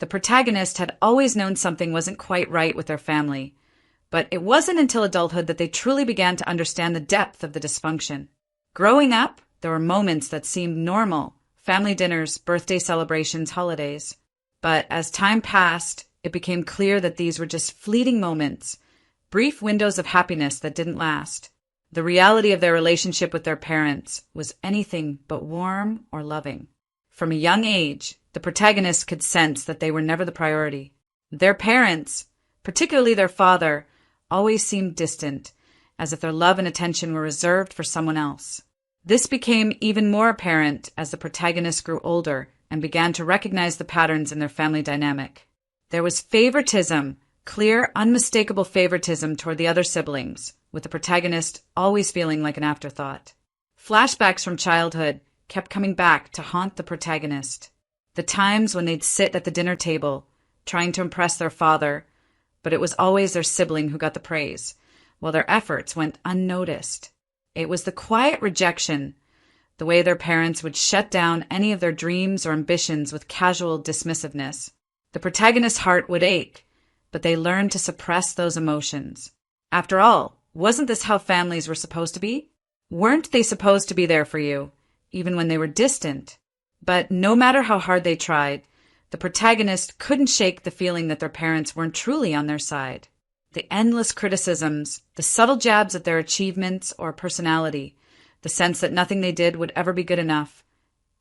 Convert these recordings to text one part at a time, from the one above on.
The protagonist had always known something wasn't quite right with their family, but it wasn't until adulthood that they truly began to understand the depth of the dysfunction. Growing up, there were moments that seemed normal, family dinners, birthday celebrations, holidays. But as time passed, it became clear that these were just fleeting moments, brief windows of happiness that didn't last. The reality of their relationship with their parents was anything but warm or loving. From a young age, the protagonist could sense that they were never the priority. Their parents, particularly their father, always seemed distant, as if their love and attention were reserved for someone else. This became even more apparent as the protagonist grew older and began to recognize the patterns in their family dynamic. There was favoritism, clear, unmistakable favoritism toward the other siblings, with the protagonist always feeling like an afterthought. Flashbacks from childhood kept coming back to haunt the protagonist. The times when they'd sit at the dinner table, trying to impress their father, but it was always their sibling who got the praise, while their efforts went unnoticed. It was the quiet rejection, the way their parents would shut down any of their dreams or ambitions with casual dismissiveness. The protagonist's heart would ache, but they learned to suppress those emotions. After all, wasn't this how families were supposed to be? Weren't they supposed to be there for you, even when they were distant? But no matter how hard they tried, the protagonist couldn't shake the feeling that their parents weren't truly on their side. The endless criticisms, the subtle jabs at their achievements or personality, the sense that nothing they did would ever be good enough,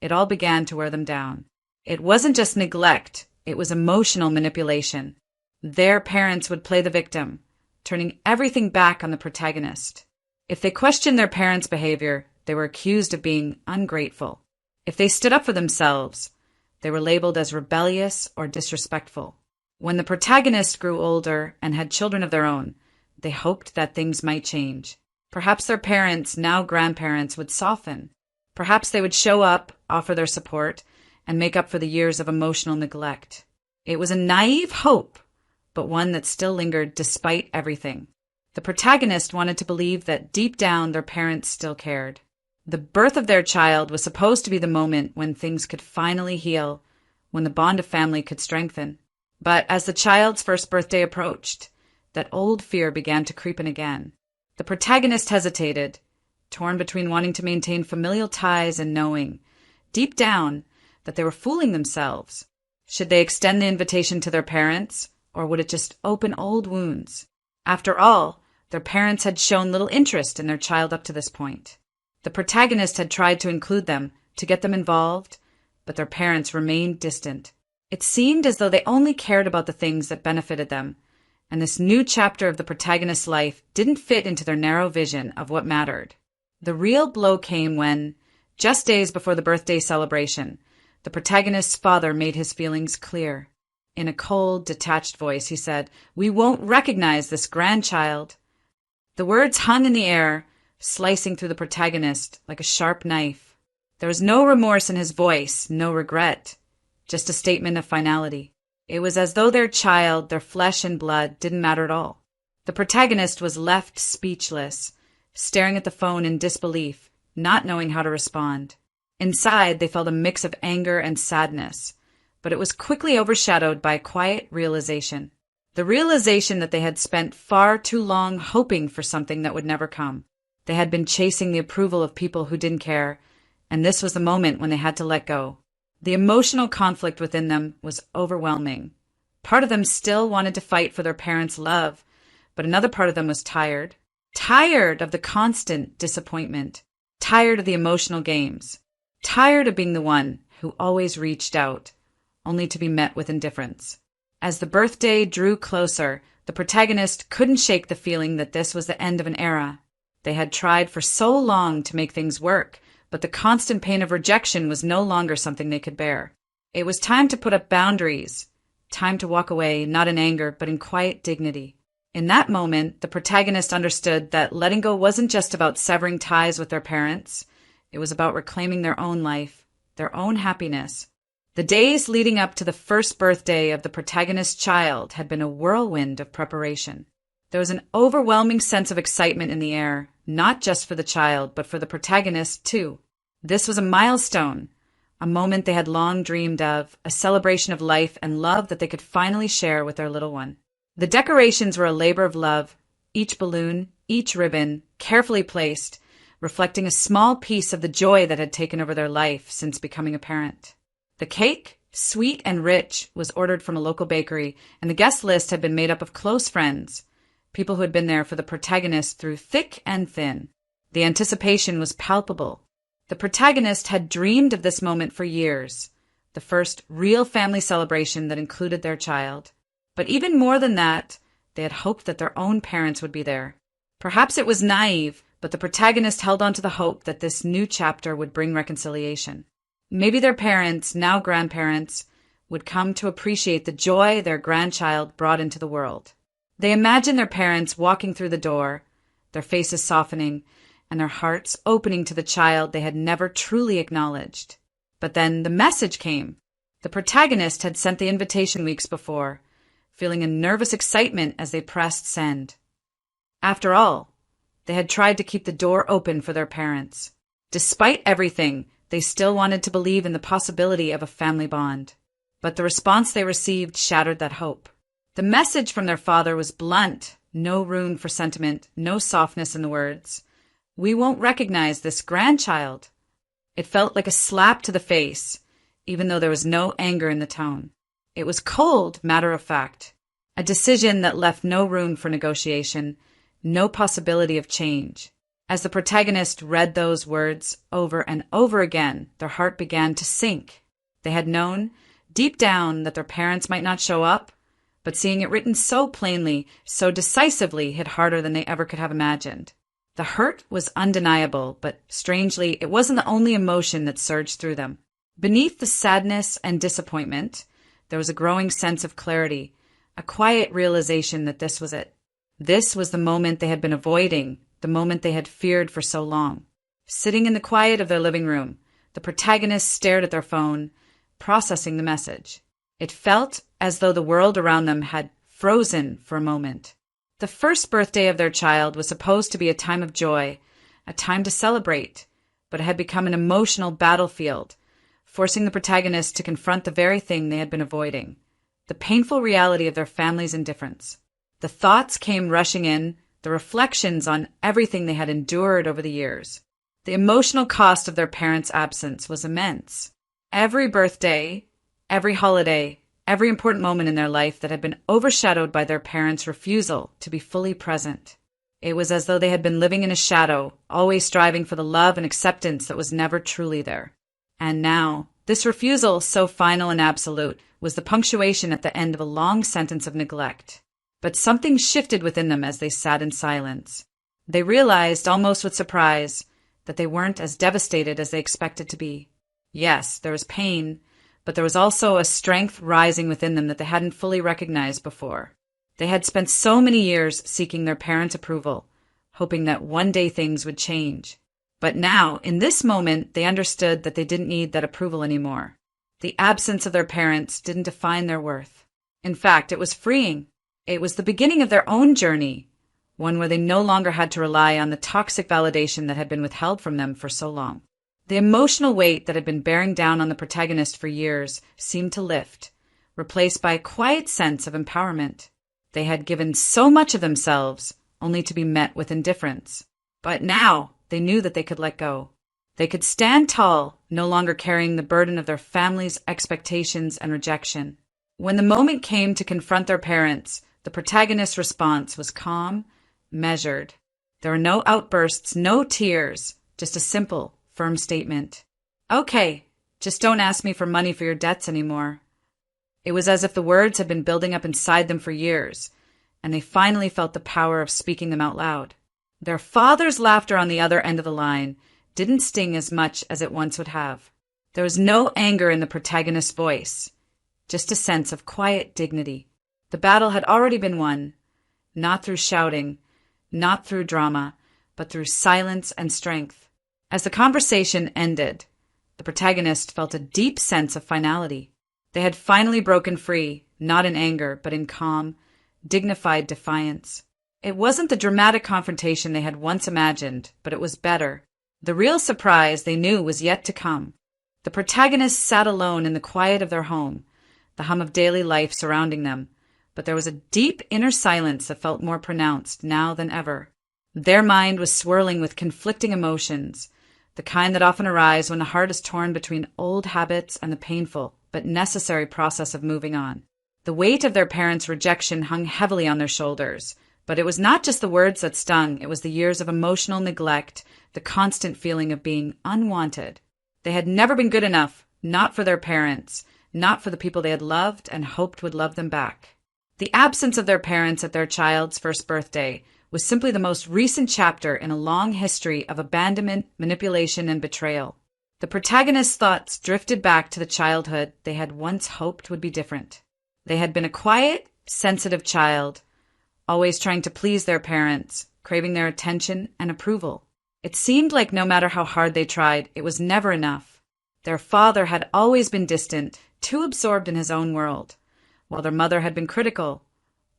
it all began to wear them down. It wasn't just neglect, it was emotional manipulation. Their parents would play the victim, turning everything back on the protagonist. If they questioned their parents' behavior, they were accused of being ungrateful. If they stood up for themselves, they were labeled as rebellious or disrespectful. When the protagonist grew older and had children of their own, they hoped that things might change. Perhaps their parents, now grandparents, would soften. Perhaps they would show up, offer their support, and make up for the years of emotional neglect. It was a naive hope, but one that still lingered despite everything. The protagonist wanted to believe that deep down their parents still cared. The birth of their child was supposed to be the moment when things could finally heal, when the bond of family could strengthen. But as the child's first birthday approached, that old fear began to creep in again. The protagonist hesitated, torn between wanting to maintain familial ties and knowing, deep down, that they were fooling themselves. Should they extend the invitation to their parents, or would it just open old wounds? After all, their parents had shown little interest in their child up to this point. The protagonist had tried to include them, to get them involved, but their parents remained distant. It seemed as though they only cared about the things that benefited them, and this new chapter of the protagonist's life didn't fit into their narrow vision of what mattered. The real blow came when, just days before the birthday celebration, the protagonist's father made his feelings clear. In a cold, detached voice, he said, "We won't recognize this grandchild." The words hung in the air, slicing through the protagonist like a sharp knife. There was no remorse in his voice, no regret, just a statement of finality. It was as though their child, their flesh and blood, didn't matter at all. The protagonist was left speechless, staring at the phone in disbelief, not knowing how to respond. Inside, they felt a mix of anger and sadness, but it was quickly overshadowed by a quiet realization. The realization that they had spent far too long hoping for something that would never come. They had been chasing the approval of people who didn't care, and this was the moment when they had to let go. The emotional conflict within them was overwhelming. Part of them still wanted to fight for their parents' love, but another part of them was tired. Tired of the constant disappointment. Tired of the emotional games. Tired of being the one who always reached out, only to be met with indifference. As the birthday drew closer, the protagonist couldn't shake the feeling that this was the end of an era. They had tried for so long to make things work, but the constant pain of rejection was no longer something they could bear. It was time to put up boundaries, time to walk away, not in anger, but in quiet dignity. In that moment, the protagonist understood that letting go wasn't just about severing ties with their parents. It was about reclaiming their own life, their own happiness. The days leading up to the first birthday of the protagonist's child had been a whirlwind of preparation. There was an overwhelming sense of excitement in the air, not just for the child, but for the protagonist, too. This was a a moment they had long dreamed of, a celebration of life and love that they could finally share with their little one. The decorations were a labor of love, each balloon, each ribbon, carefully placed, reflecting a small piece of the joy that had taken over their life since becoming a parent. The cake, sweet and rich, was ordered from a local bakery, and the guest list had been made up of close friends, people who had been there for the protagonist through thick and thin. The anticipation was palpable. The protagonist had dreamed of this moment for years, the first real family celebration that included their child. But even more than that, they had hoped that their own parents would be there. Perhaps it was naive, but the protagonist held on to the hope that this new chapter would bring reconciliation. Maybe their parents, now grandparents, would come to appreciate the joy their grandchild brought into the world. They imagined their parents walking through the door, their faces softening, and their hearts opening to the child they had never truly acknowledged. But then the message came. The protagonist had sent the invitation weeks before, feeling a nervous excitement as they pressed send. After all, they had tried to keep the door open for their parents. Despite everything, they still wanted to believe in the possibility of a family bond. But the response they received shattered that hope. The message from their father was blunt, no room for sentiment, no softness in the words. "We won't recognize this grandchild." It felt like a slap to the face, even though there was no anger in the tone. It was cold, matter of fact. A decision that left no room for negotiation, no possibility of change. As the protagonist read those words over and over again, their heart began to sink. They had known, deep down, that their parents might not show up, but seeing it written so plainly, so decisively, hit harder than they ever could have imagined. The hurt was undeniable, but strangely, it wasn't the only emotion that surged through them. Beneath the sadness and disappointment, there was a growing sense of clarity, a quiet realization that this was it. This was the moment they had been avoiding, the moment they had feared for so long. Sitting in the quiet of their living room, the protagonist stared at their phone, processing the message. It felt as though the world around them had frozen for a moment. The first birthday of their child was supposed to be a time of joy, a time to celebrate, but it had become an emotional battlefield, forcing the protagonist to confront the very thing they had been avoiding, the painful reality of their family's indifference. The thoughts came rushing in, the reflections on everything they had endured over the years. The emotional cost of their parents' absence was immense. Every birthday, every holiday, every important moment in their life that had been overshadowed by their parents' refusal to be fully present. It was as though they had been living in a shadow, always striving for the love and acceptance that was never truly there. And now, this refusal, so final and absolute, was the punctuation at the end of a long sentence of neglect. But something shifted within them as they sat in silence. They realized, almost with surprise, that they weren't as devastated as they expected to be. Yes, there was pain, but there was also a strength rising within them that they hadn't fully recognized before. They had spent so many years seeking their parents' approval, hoping that one day things would change. But now, in this moment, they understood that they didn't need that approval anymore. The absence of their parents didn't define their worth. In fact, it was freeing. It was the beginning of their own journey, one where they no longer had to rely on the toxic validation that had been withheld from them for so long. The emotional weight that had been bearing down on the protagonist for years seemed to lift, replaced by a quiet sense of empowerment. They had given so much of themselves, only to be met with indifference. But now they knew that they could let go. They could stand tall, no longer carrying the burden of their family's expectations and rejection. When the moment came to confront their parents, the protagonist's response was calm, measured. There were no outbursts, no tears, just a simple, firm statement. "Okay, just don't ask me for money for your debts anymore." It was as if the words had been building up inside them for years, and they finally felt the power of speaking them out loud. Their father's laughter on the other end of the line didn't sting as much as it once would have. There was no anger in the protagonist's voice, just a sense of quiet dignity. The battle had already been won, not through shouting, not through drama, but through silence and strength. As the conversation ended, the protagonist felt a deep sense of finality. They had finally broken free, not in anger, but in calm, dignified defiance. It wasn't the dramatic confrontation they had once imagined, but it was better. The real surprise they knew was yet to come. The protagonists sat alone in the quiet of their home, the hum of daily life surrounding them, but there was a deep inner silence that felt more pronounced now than ever. Their mind was swirling with conflicting emotions, the kind that often arise when the heart is torn between old habits and the painful but necessary process of moving on. The weight of their parents' rejection hung heavily on their shoulders, but it was not just the words that stung, it was the years of emotional neglect, the constant feeling of being unwanted. They had never been good enough, not for their parents, not for the people they had loved and hoped would love them back. The absence of their parents at their child's first birthday was simply the most recent chapter in a long history of abandonment, manipulation, and betrayal. The protagonist's thoughts drifted back to the childhood they had once hoped would be different. They had been a quiet, sensitive child, always trying to please their parents, craving their attention and approval. It seemed like no matter how hard they tried, it was never enough. Their father had always been distant, too absorbed in his own world, while their mother had been critical,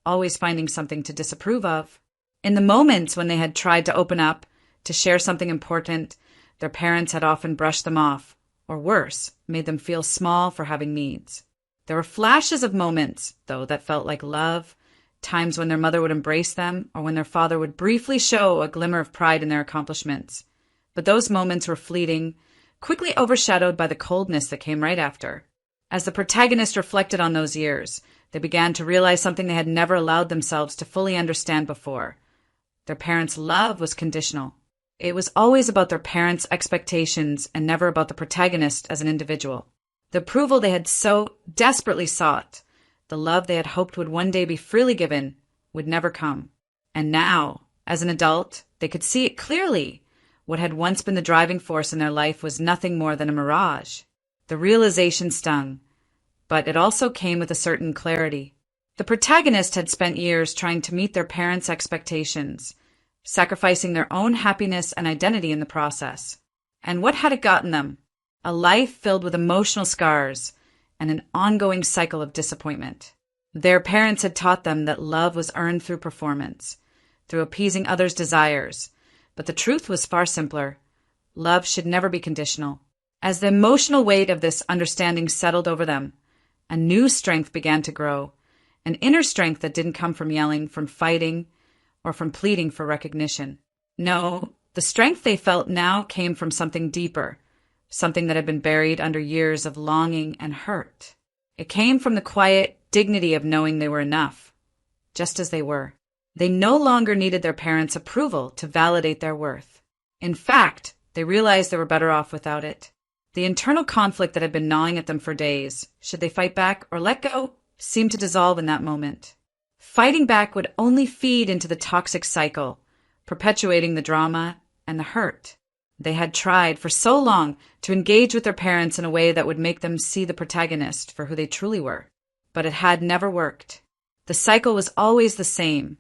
always finding something to disapprove of. In the moments when they had tried to open up, to share something important, their parents had often brushed them off, or worse, made them feel small for having needs. There were flashes of moments, though, that felt like love, times when their mother would embrace them or when their father would briefly show a glimmer of pride in their accomplishments. But those moments were fleeting, quickly overshadowed by the coldness that came right after. As the protagonist reflected on those years, they began to realize something they had never allowed themselves to fully understand before. Their parents' love was conditional. It was always about their parents' expectations and never about the protagonist as an individual. The approval they had so desperately sought, the love they had hoped would one day be freely given, would never come. And now, as an adult, they could see it clearly. What had once been the driving force in their life was nothing more than a mirage. The realization stung, but it also came with a certain clarity. The protagonist had spent years trying to meet their parents' expectations, sacrificing their own happiness and identity in the process. And what had it gotten them? A life filled with emotional scars and an ongoing cycle of disappointment. Their parents had taught them that love was earned through performance, through appeasing others' desires, but the truth was far simpler. Love should never be conditional. As the emotional weight of this understanding settled over them, a new strength began to grow, an inner strength that didn't come from yelling, from fighting, or from pleading for recognition. No, the strength they felt now came from something deeper, something that had been buried under years of longing and hurt. It came from the quiet dignity of knowing they were enough, just as they were. They no longer needed their parents' approval to validate their worth. In fact, they realized they were better off without it. The internal conflict that had been gnawing at them for days, should they fight back or let go, seemed to dissolve in that moment. Fighting back would only feed into the toxic cycle, perpetuating the drama and the hurt. They had tried for so long to engage with their parents in a way that would make them see the protagonist for who they truly were, but it had never worked. The cycle was always the same.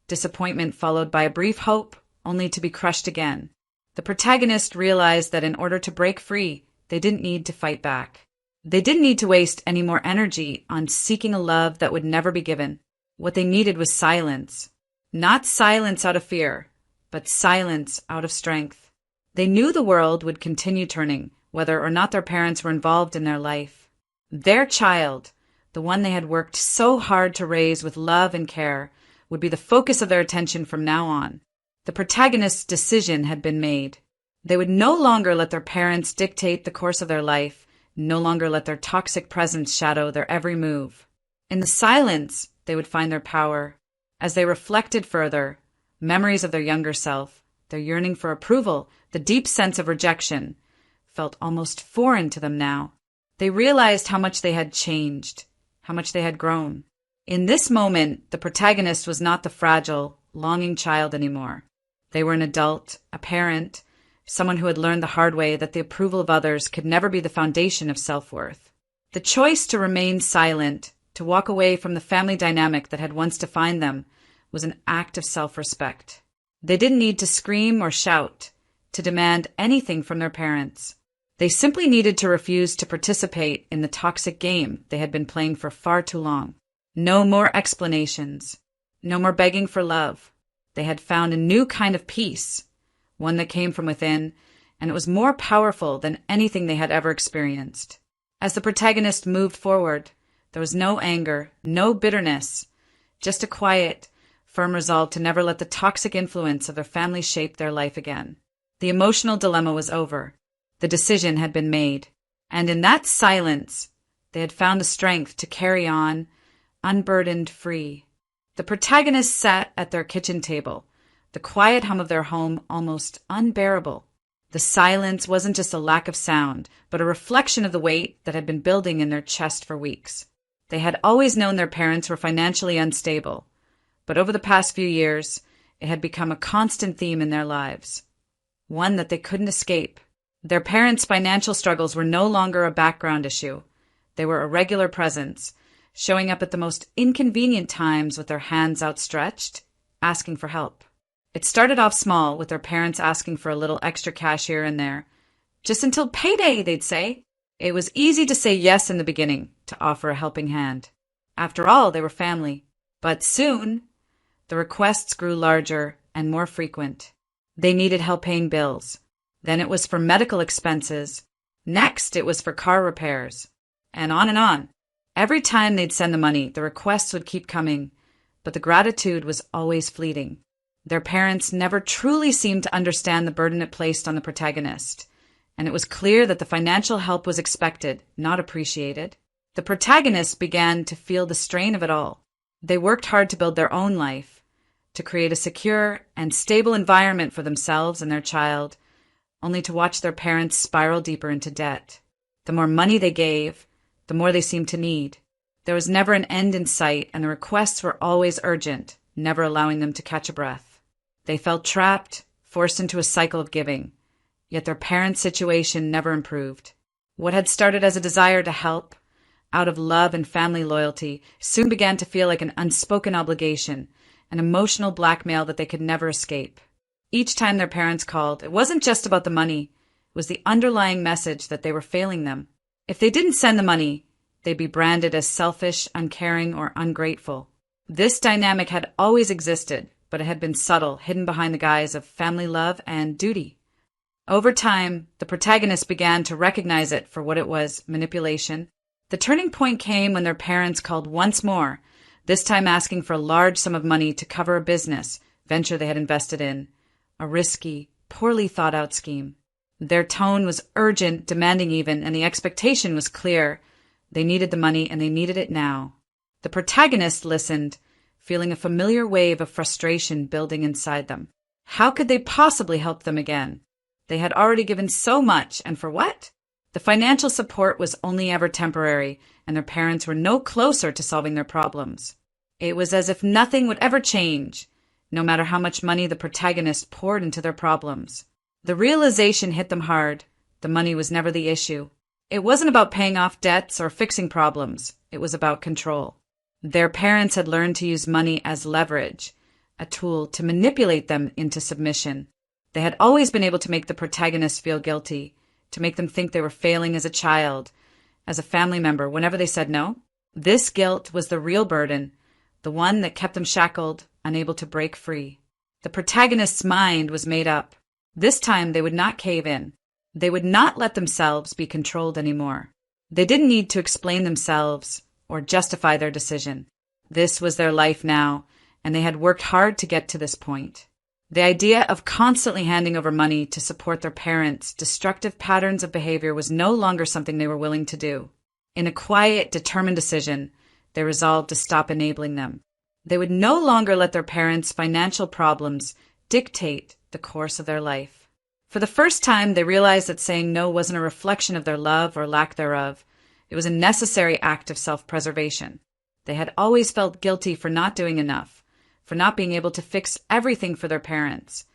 Disappointment followed by a brief hope, only to be crushed again. The protagonist realized that in order to break free, they didn't need to fight back. They didn't need to waste any more energy on seeking a love that would never be given. What they needed was silence. Not silence out of fear, but silence out of strength. They knew the world would continue turning, whether or not their parents were involved in their life. Their child, the one they had worked so hard to raise with love and care, would be the focus of their attention from now on. The protagonist's decision had been made. They would no longer let their parents dictate the course of their life, no longer let their toxic presence shadow their every move. In the silence, they would find their power. As they reflected further, memories of their younger self, their yearning for approval, the deep sense of rejection, felt almost foreign to them now. They realized how much they had changed, how much they had grown. In this moment, the protagonist was not the fragile, longing child anymore. They were an adult, a parent, someone who had learned the hard way that the approval of others could never be the foundation of self-worth. The choice to remain silent, to walk away from the family dynamic that had once defined them, was an act of self-respect. They didn't need to scream or shout, to demand anything from their parents. They simply needed to refuse to participate in the toxic game they had been playing for far too long. No more explanations. No more begging for love. They had found a new kind of peace, one that came from within, and it was more powerful than anything they had ever experienced. As the protagonist moved forward, there was no anger, no bitterness, just a quiet, firm resolve to never let the toxic influence of their family shape their life again. The emotional dilemma was over. The decision had been made. And in that silence, they had found the strength to carry on, unburdened, free. The protagonist sat at their kitchen table, the quiet hum of their home almost unbearable. The silence wasn't just a lack of sound, but a reflection of the weight that had been building in their chest for weeks. They had always known their parents were financially unstable, but over the past few years, it had become a constant theme in their lives, one that they couldn't escape. Their parents' financial struggles were no longer a background issue. They were a regular presence, showing up at the most inconvenient times with their hands outstretched, asking for help. It started off small, with their parents asking for a little extra cash here and there. Just until payday, they'd say. It was easy to say yes in the beginning, to offer a helping hand. After all, they were family. But soon, the requests grew larger and more frequent. They needed help paying bills. Then it was for medical expenses. Next, it was for car repairs. And on and on. Every time they'd send the money, the requests would keep coming, but the gratitude was always fleeting. Their parents never truly seemed to understand the burden it placed on the protagonist, and it was clear that the financial help was expected, not appreciated. The protagonist began to feel the strain of it all. They worked hard to build their own life, to create a secure and stable environment for themselves and their child, only to watch their parents spiral deeper into debt. The more money they gave, the more they seemed to need. There was never an end in sight, and the requests were always urgent, never allowing them to catch a breath. They felt trapped, forced into a cycle of giving, yet their parents' situation never improved. What had started as a desire to help, out of love and family loyalty, soon began to feel like an unspoken obligation, an emotional blackmail that they could never escape. Each time their parents called, it wasn't just about the money, it was the underlying message that they were failing them. If they didn't send the money, they'd be branded as selfish, uncaring, or ungrateful. This dynamic had always existed, but it had been subtle, hidden behind the guise of family love and duty. Over time, the protagonist began to recognize it for what it was, manipulation. The turning point came when their parents called once more, this time asking for a large sum of money to cover a business venture they had invested in, a risky, poorly thought-out scheme. Their tone was urgent, demanding even, and the expectation was clear. They needed the money, and they needed it now. The protagonist listened, feeling a familiar wave of frustration building inside them. How could they possibly help them again? They had already given so much, and for what? The financial support was only ever temporary, and their parents were no closer to solving their problems. It was as if nothing would ever change, no matter how much money the protagonist poured into their problems. The realization hit them hard. The money was never the issue. It wasn't about paying off debts or fixing problems. It was about control. Their parents had learned to use money as leverage, a tool to manipulate them into submission. They had always been able to make the protagonist feel guilty, to make them think they were failing as a child, as a family member, whenever they said no. This guilt was the real burden, the one that kept them shackled, unable to break free. The protagonist's mind was made up. This time they would not cave in. They would not let themselves be controlled anymore. They didn't need to explain themselves or justify their decision. This was their life now, and they had worked hard to get to this point. The idea of constantly handing over money to support their parents' destructive patterns of behavior was no longer something they were willing to do. In a quiet, determined decision, they resolved to stop enabling them. They would no longer let their parents' financial problems dictate the course of their life. For the first time, they realized that saying no wasn't a reflection of their love or lack thereof. It was a necessary act of self-preservation. They had always felt guilty for not doing enough, for not being able to fix everything for their parents.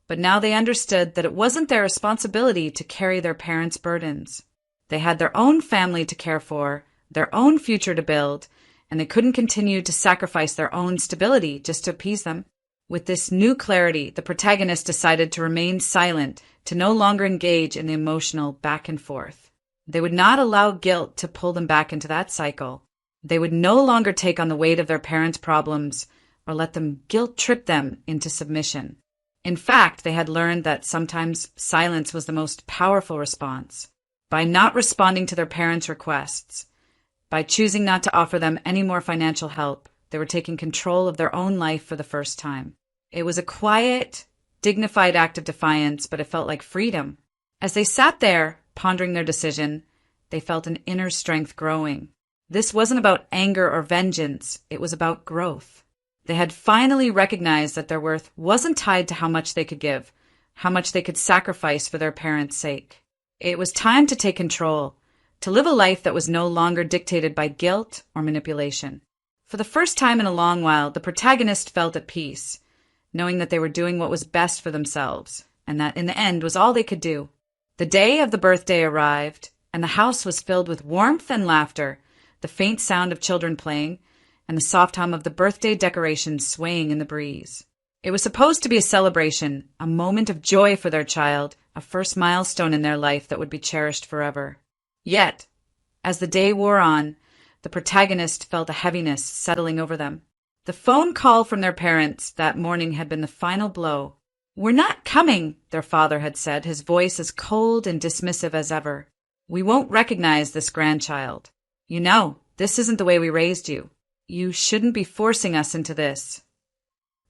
But now they understood that it wasn't their responsibility to carry their parents' burdens. They had their own family to care for, their own future to build, and they couldn't continue to sacrifice their own stability just to appease them. With this new clarity, the protagonist decided to remain silent, to no longer engage in the emotional back and forth. They would not allow guilt to pull them back into that cycle. They would no longer take on the weight of their parents' problems or let them guilt-trip them into submission. In fact, they had learned that sometimes silence was the most powerful response. By not responding to their parents' requests, by choosing not to offer them any more financial help, they were taking control of their own life for the first time. It was a quiet, dignified act of defiance, but it felt like freedom. As they sat there, pondering their decision, they felt an inner strength growing. This wasn't about anger or vengeance, it was about growth. They had finally recognized that their worth wasn't tied to how much they could give, how much they could sacrifice for their parents' sake. It was time to take control, to live a life that was no longer dictated by guilt or manipulation. For the first time in a long while, the protagonist felt at peace, knowing that they were doing what was best for themselves, and that in the end was all they could do. The day of the birthday arrived, and the house was filled with warmth and laughter, the faint sound of children playing, and the soft hum of the birthday decorations swaying in the breeze. It was supposed to be a celebration, a moment of joy for their child, a first milestone in their life that would be cherished forever. Yet, as the day wore on, the protagonist felt a heaviness settling over them. The phone call from their parents that morning had been the final blow. "We're not coming," their father had said, his voice as cold and dismissive as ever. "We won't recognize this grandchild. You know, this isn't the way we raised you. You shouldn't be forcing us into this."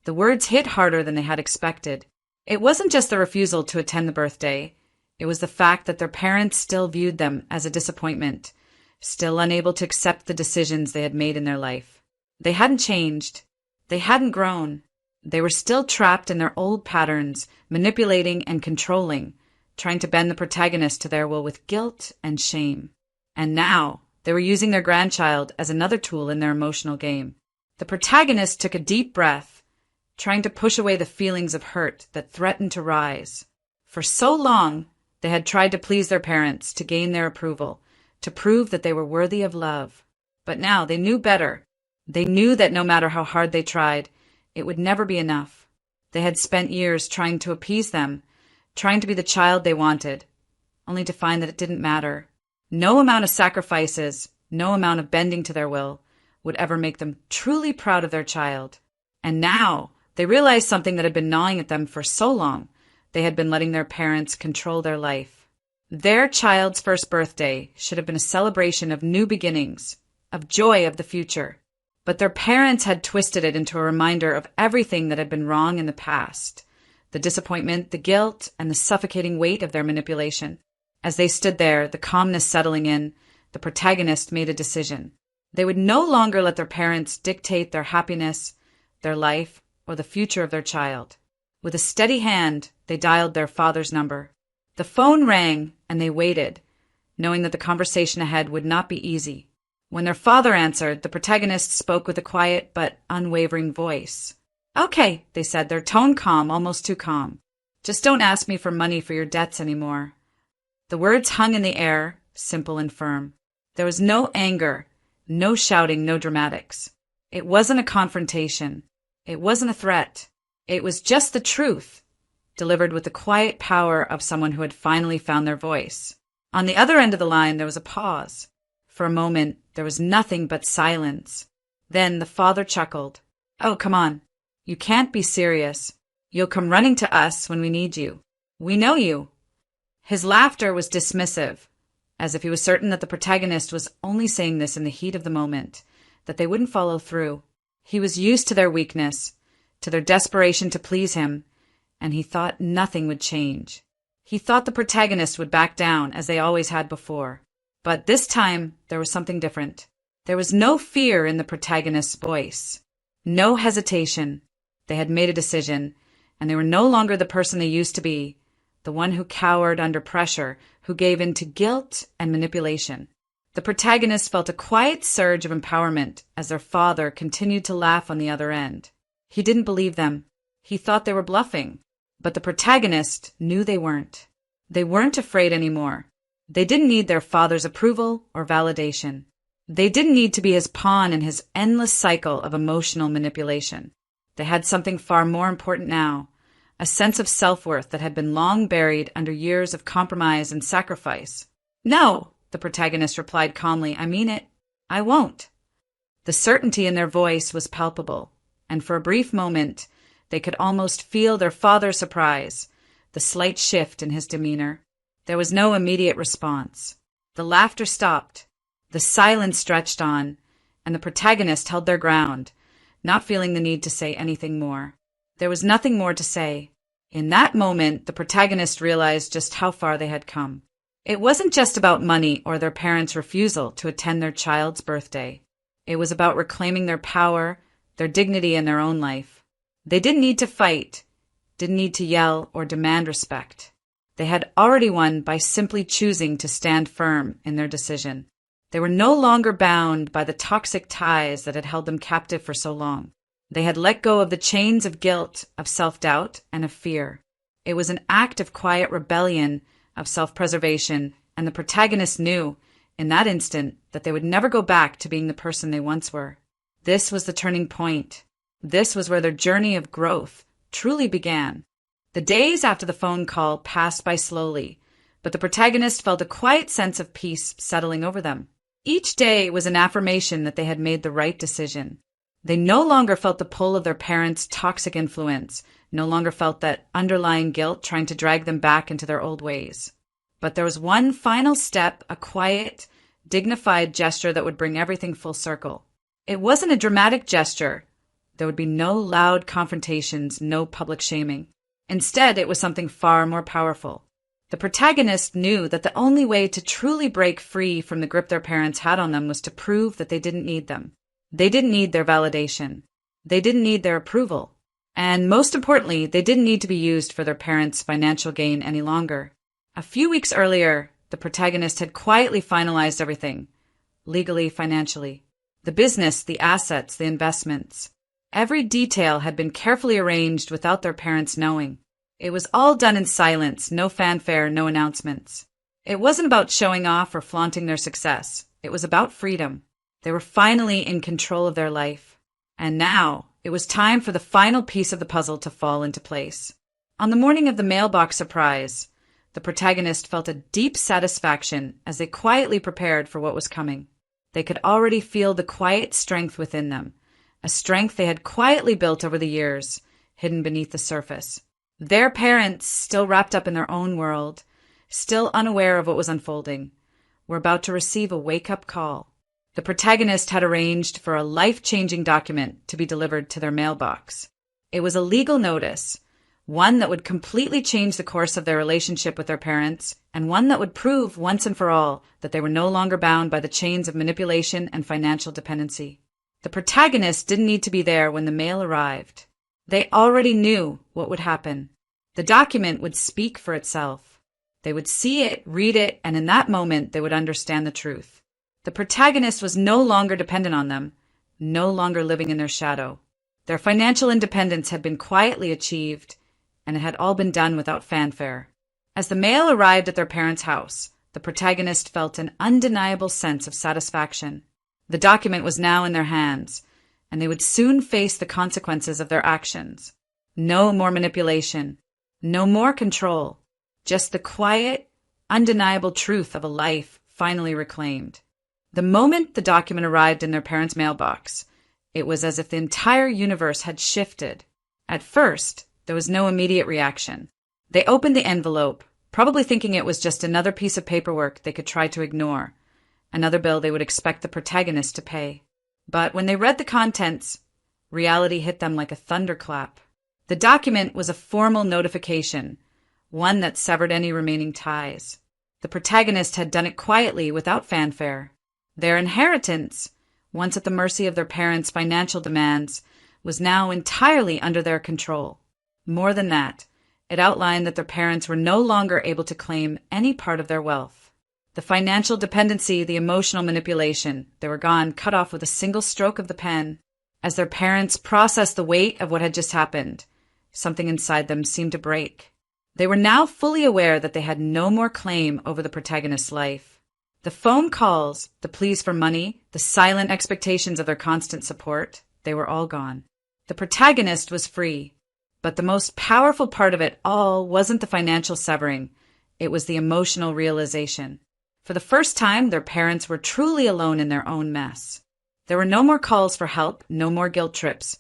The words hit harder than they had expected. It wasn't just the refusal to attend the birthday. It was the fact that their parents still viewed them as a disappointment, still unable to accept the decisions they had made in their life. They hadn't changed. They hadn't grown. They were still trapped in their old patterns, manipulating and controlling, trying to bend the protagonist to their will with guilt and shame. And now, they were using their grandchild as another tool in their emotional game. The protagonist took a deep breath, trying to push away the feelings of hurt that threatened to rise. For so long, they had tried to please their parents, to gain their approval, to prove that they were worthy of love. But now they knew better. They knew that no matter how hard they tried, it would never be enough. They had spent years trying to appease them, trying to be the child they wanted, only to find that it didn't matter. No amount of sacrifices, no amount of bending to their will, would ever make them truly proud of their child. And now, they realized something that had been gnawing at them for so long. They had been letting their parents control their life. Their child's first birthday should have been a celebration of new beginnings, of joy of the future. But their parents had twisted it into a reminder of everything that had been wrong in the past, the disappointment, the guilt, and the suffocating weight of their manipulation. As they stood there, the calmness settling in, the protagonist made a decision. They would no longer let their parents dictate their happiness, their life, or the future of their child. With a steady hand, they dialed their father's number. The phone rang, and they waited, knowing that the conversation ahead would not be easy. When their father answered, the protagonist spoke with a quiet but unwavering voice. "Okay," they said, their tone calm, almost too calm. "Just don't ask me for money for your debts anymore." The words hung in the air, simple and firm. There was no anger, no shouting, no dramatics. It wasn't a confrontation. It wasn't a threat. It was just the truth, delivered with the quiet power of someone who had finally found their voice. On the other end of the line, there was a pause. For a moment, there was nothing but silence. Then the father chuckled. "Oh, come on. You can't be serious. You'll come running to us when we need you. We know you." His laughter was dismissive, as if he was certain that the protagonist was only saying this in the heat of the moment, that they wouldn't follow through. He was used to their weakness, to their desperation to please him, and he thought nothing would change. He thought the protagonist would back down, as they always had before. But this time, there was something different. There was no fear in the protagonist's voice. No hesitation. They had made a decision, and they were no longer the person they used to be, the one who cowered under pressure, who gave in to guilt and manipulation. The protagonist felt a quiet surge of empowerment as their father continued to laugh on the other end. He didn't believe them. He thought they were bluffing. But the protagonist knew they weren't. They weren't afraid anymore. They didn't need their father's approval or validation. They didn't need to be his pawn in his endless cycle of emotional manipulation. They had something far more important now, a sense of self-worth that had been long buried under years of compromise and sacrifice. "No," the protagonist replied calmly, "I mean it. I won't." The certainty in their voice was palpable, and for a brief moment, They could almost feel their father's surprise, the slight shift in his demeanor. There was no immediate response. The laughter stopped. The silence stretched on, and the protagonist held their ground, not feeling the need to say anything more. There was nothing more to say. In that moment, the protagonist realized just how far they had come. It wasn't just about money or their parents' refusal to attend their child's birthday. It was about reclaiming their power, their dignity in their own life. They didn't need to fight, didn't need to yell or demand respect. They had already won by simply choosing to stand firm in their decision. They were no longer bound by the toxic ties that had held them captive for so long. They had let go of the chains of guilt, of self-doubt, and of fear. It was an act of quiet rebellion, of self-preservation, and the protagonist knew, in that instant, that they would never go back to being the person they once were. This was the turning point. This was where their journey of growth truly began. The days after the phone call passed by slowly, but the protagonist felt a quiet sense of peace settling over them. Each day was an affirmation that they had made the right decision. They no longer felt the pull of their parents' toxic influence, no longer felt that underlying guilt trying to drag them back into their old ways. But there was one final step, a quiet, dignified gesture that would bring everything full circle. It wasn't a dramatic gesture. There would be no loud confrontations, no public shaming. Instead, it was something far more powerful. The protagonist knew that the only way to truly break free from the grip their parents had on them was to prove that they didn't need them. They didn't need their validation. They didn't need their approval. And most importantly, they didn't need to be used for their parents' financial gain any longer. A few weeks earlier, the protagonist had quietly finalized everything, legally, financially. The business, the assets, the investments. Every detail had been carefully arranged without their parents knowing. It was all done in silence, no fanfare, no announcements. It wasn't about showing off or flaunting their success. It was about freedom. They were finally in control of their life. And now, it was time for the final piece of the puzzle to fall into place. On the morning of the mailbox surprise, the protagonist felt a deep satisfaction as they quietly prepared for what was coming. They could already feel the quiet strength within them, a strength they had quietly built over the years, hidden beneath the surface. Their parents, still wrapped up in their own world, still unaware of what was unfolding, were about to receive a wake-up call. The protagonist had arranged for a life-changing document to be delivered to their mailbox. It was a legal notice, one that would completely change the course of their relationship with their parents, and one that would prove once and for all that they were no longer bound by the chains of manipulation and financial dependency. The protagonist didn't need to be there when the mail arrived. They already knew what would happen. The document would speak for itself. They would see it, read it, and in that moment they would understand the truth. The protagonist was no longer dependent on them, no longer living in their shadow. Their financial independence had been quietly achieved, and it had all been done without fanfare. As the mail arrived at their parents' house, the protagonist felt an undeniable sense of satisfaction. The document was now in their hands, and they would soon face the consequences of their actions. No more manipulation, no more control, just the quiet, undeniable truth of a life finally reclaimed. The moment the document arrived in their parents' mailbox, it was as if the entire universe had shifted. At first, there was no immediate reaction. They opened the envelope, probably thinking it was just another piece of paperwork they could try to ignore, another bill they would expect the protagonist to pay. But when they read the contents, reality hit them like a thunderclap. The document was a formal notification, one that severed any remaining ties. The protagonist had done it quietly, without fanfare. Their inheritance, once at the mercy of their parents' financial demands, was now entirely under their control. More than that, it outlined that their parents were no longer able to claim any part of their wealth. The financial dependency, the emotional manipulation, they were gone, cut off with a single stroke of the pen. As their parents processed the weight of what had just happened, something inside them seemed to break. They were now fully aware that they had no more claim over the protagonist's life. The phone calls, the pleas for money, the silent expectations of their constant support, they were all gone. The protagonist was free. But the most powerful part of it all wasn't the financial severing. It was the emotional realization. For the first time, their parents were truly alone in their own mess. There were no more calls for help, no more guilt trips.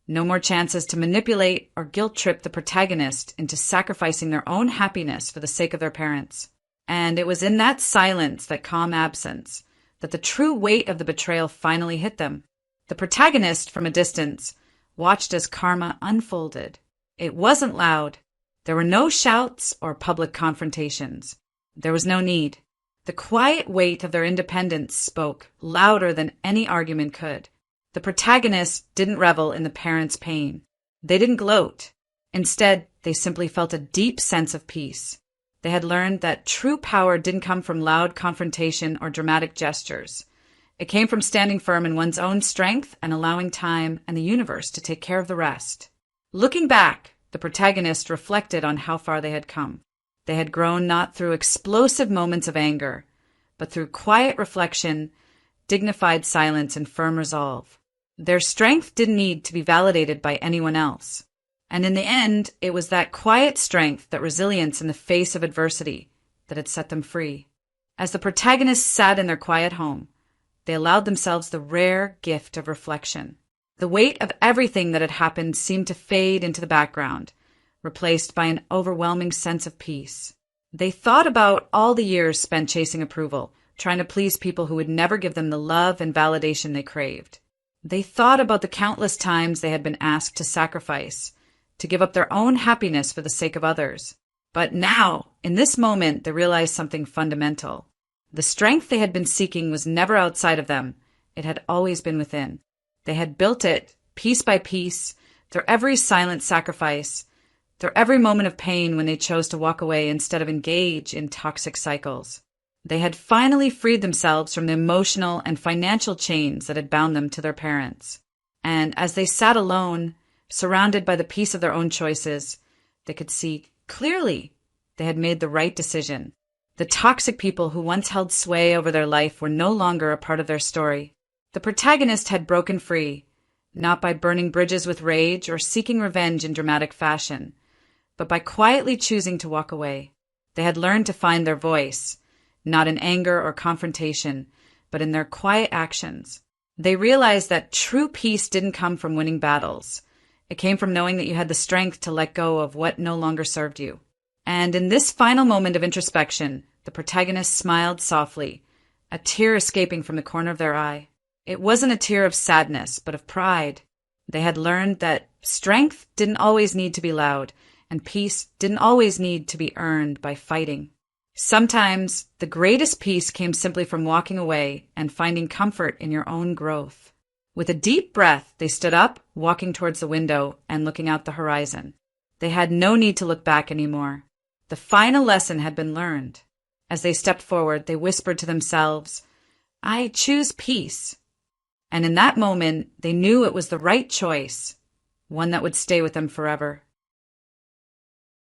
No more chances to manipulate or guilt-trip the protagonist into sacrificing their own happiness for the sake of their parents. And it was in that silence, that calm absence, that the true weight of the betrayal finally hit them. The protagonist, from a distance, watched as karma unfolded. It wasn't loud. There were no shouts or public confrontations. There was no need. The quiet weight of their independence spoke louder than any argument could. The protagonist didn't revel in the parents' pain. They didn't gloat. Instead, they simply felt a deep sense of peace. They had learned that true power didn't come from loud confrontation or dramatic gestures. It came from standing firm in one's own strength and allowing time and the universe to take care of the rest. Looking back, the protagonist reflected on how far they had come. They had grown not through explosive moments of anger, but through quiet reflection, dignified silence, and firm resolve. Their strength didn't need to be validated by anyone else. And in the end, it was that quiet strength, that resilience in the face of adversity, that had set them free. As the protagonists sat in their quiet home, they allowed themselves the rare gift of reflection. The weight of everything that had happened seemed to fade into the background, replaced by an overwhelming sense of peace. They thought about all the years spent chasing approval, trying to please people who would never give them the love and validation they craved. They thought about the countless times they had been asked to sacrifice, to give up their own happiness for the sake of others. But now, in this moment, they realized something fundamental. The strength they had been seeking was never outside of them. It had always been within. They had built it, piece by piece, through every silent sacrifice, through every moment of pain when they chose to walk away instead of engage in toxic cycles. They had finally freed themselves from the emotional and financial chains that had bound them to their parents. And as they sat alone, surrounded by the peace of their own choices, they could see clearly they had made the right decision. The toxic people who once held sway over their life were no longer a part of their story. The protagonist had broken free, not by burning bridges with rage or seeking revenge in dramatic fashion, but by quietly choosing to walk away. They had learned to find their voice, not in anger or confrontation, but in their quiet actions. They realized that true peace didn't come from winning battles. It came from knowing that you had the strength to let go of what no longer served you. And in this final moment of introspection, the protagonist smiled softly, a tear escaping from the corner of their eye. It wasn't a tear of sadness, but of pride. They had learned that strength didn't always need to be loud, and peace didn't always need to be earned by fighting. Sometimes the greatest peace came simply from walking away and finding comfort in your own growth. With a deep breath, they stood up, walking towards the window and looking out the horizon. They had no need to look back anymore. The final lesson had been learned. As they stepped forward, they whispered to themselves, "I choose peace." And in that moment, they knew it was the right choice, one that would stay with them forever.